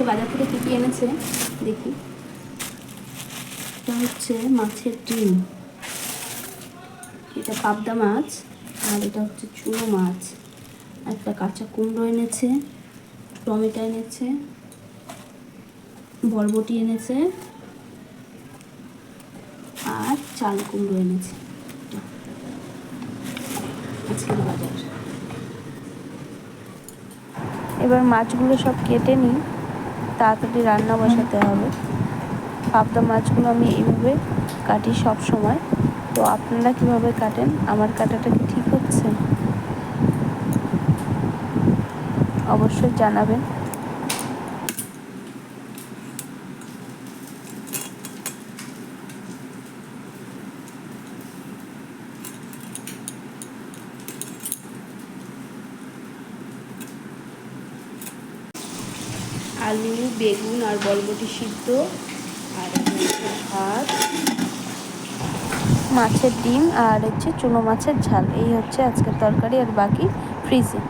বাজার থেকে কী কী এনেছে দেখি। এটা হচ্ছে মাছের ডিম, এটা পাবদা মাছ, আর এটা হচ্ছে চুনো মাছ, একটা কাঁচা কুমড়ো এনেছে, টমেটো এনেছে, বরবটি এনেছে, আর চাল কুমড়ো এনেছে। আজকের বাজার। এবার মাছগুলো সব কেটে নিই, তাড়াতাড়ি রান্না বসাতে হবে। পাবদা মাছগুলো আমি এইভাবে কাটি সব সময়। তো আপনারা কীভাবে কাটেন? আমার কাটাটা কি ঠিক হচ্ছে? অবশ্যই জানাবেন। আলু, বেগুন আর বরবটি সিদ্ধ, আর ভাত, মাছের ডিম, আর হচ্ছে চুনো মাছের ঝাল। এই হচ্ছে আজকের তরকারি, আর বাকি ফ্রিজে।